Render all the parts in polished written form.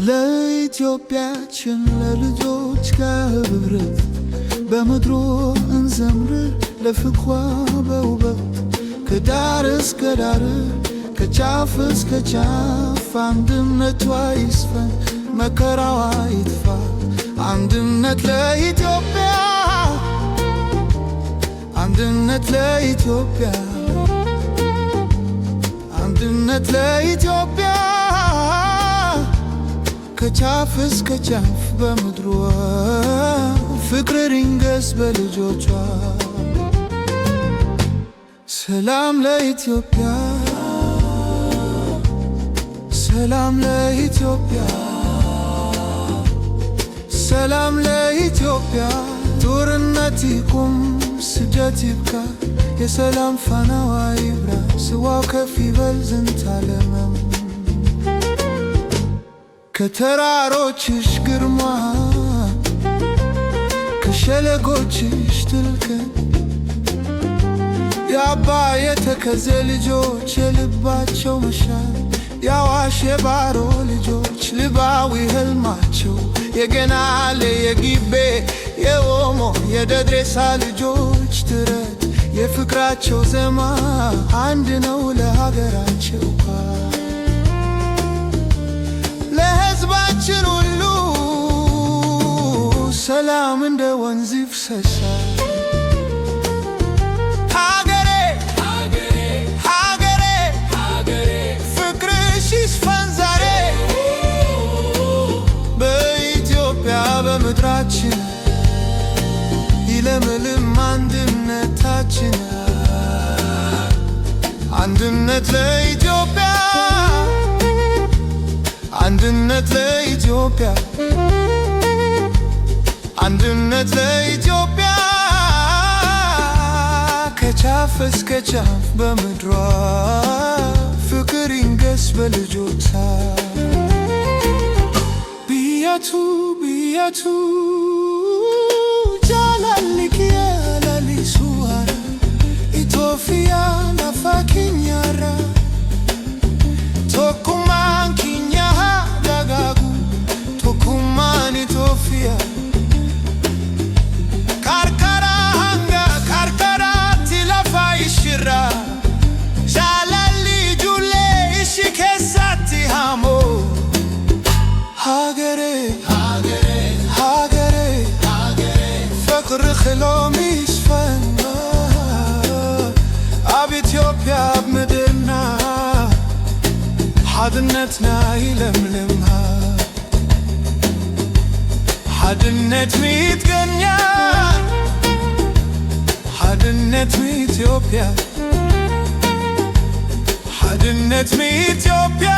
ለኢትዮጵያችን ለልጆች ከብረት በምድሩ እንዘምር ለፍቅሯ በውበት ከዳር እስከ ዳር ከጫፍ እስከ ጫፍ አንድነቷ ይስፈን መከራዋ ይጥፋ። አንድነት ለኢትዮጵያ፣ አንድነት ለኢትዮጵያ፣ አንድነት ለኢትዮጵያ ከጫፍ እስከ ጫፍ በምድሯ ፍቅር ይንገስ በልጆቿ። ሰላም ለኢትዮጵያ፣ ሰላም ለኢትዮጵያ፣ ሰላም ለኢትዮጵያ። ጦርነት ይቁም፣ ስደት ይብቃ፣ የሰላም ፋናዋ ይብራ። ስዋው ከፍ ይበል ዝንታለመም ከተራሮችሽ ግርማ ከሸለቆችሽ ጥልቀት የአባይ የተከዘ ልጆች የልባቸው መሻት የአዋሽ የባሮ ልጆች ልባዊ ህልማቸው የገናሌ የጊቤ የኦሞ የደድሬሳ ልጆች ትረት የፍቅራቸው ዜማ አንድ ነው ለሀገራቸው። ለሕዝባችን ሁሉ ሰላም እንደ ወንዝ ይፍሰሳል። ሀገሬ ሀገሬ ሀገሬ ሀገሬ ፍቅርሽ ይስፈን ዛሬ በኢትዮጵያ በምድራችን ይለምልም አንድነታችን። አንድነት ለኢትዮጵያ፣ አንድነት ለኢትዮጵያ፣ አንድነት ለኢትዮጵያ ከጫፍ እስከ ጫፍ በምድሯ ፍቅር ይንገስ በልጆቿ። ብያቱ ብያቱ ጃላሊኪያ ላሊሱዋራ ኢትዮጵያ ናፋኪኛራ ቶኩማን ኪኛ ደጋጉ ቶኩማን ኢትዮጵያ ካርካራ ሃንጋ ካርካራ ቲላፋ ይሽራ ጃላሊ ጁሌ እሺ ኬሳቲ ሃሞ ሀገሬ ሀገሬ ሀገሬ ሀገሬ ፍቅር ክሎም ይስፈን አብ ኢትዮጵያ አብ ምድርና ሓድነትና ይለምልምሃ ሓድነት ሚትገኛ ሓድነት ሚኢትዮጵያ ሓድነት ሚኢትዮጵያ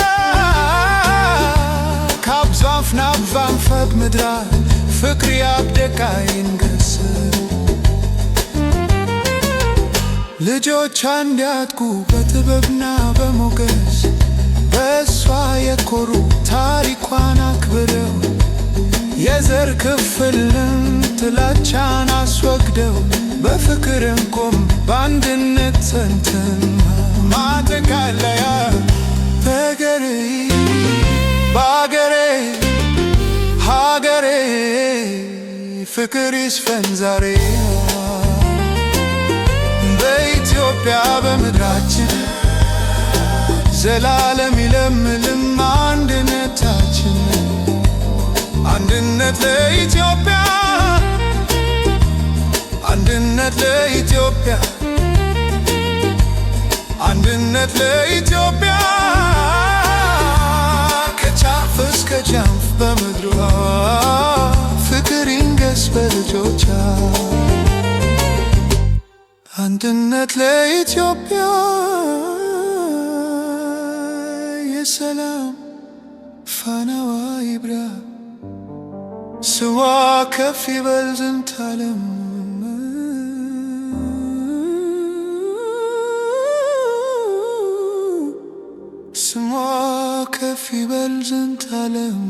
ካብ ዛፍ ናብ ዛንፈት ምድራ ፍቅሪ ኣብ ደቃ ይንገስ ልጆቿ እንዲያድጉ በጥበብና በሞገስ በእሷ የኮሩ ታሪኳን አክብረው የዘር ክፍልን ጥላቻን አስወግደው በፍቅር እንቆም በአንድነት ጸንተን ማጠቃለያ በገሬ በአገሬ ሀገሬ ፍቅር ይስፈን ዛሬ በኢትዮጵያ በምድራችን ዘላለም ይለምልም አንድነታችን። አንድነት ለኢትዮጵያ፣ አንድነት ለኢትዮጵያ፣ አንድነት ለኢትዮጵያ ከጫፍ እስከ ጫፍ በምድሯ ፍቅር ይንገስ በልጆቿ። አንድነት ለኢትዮጵያ የሰላም ፋናዋ ይብራ ስዋ ከፍ ይበል ዝንታለም ስሟ ከፍ ይበል ዝንታለም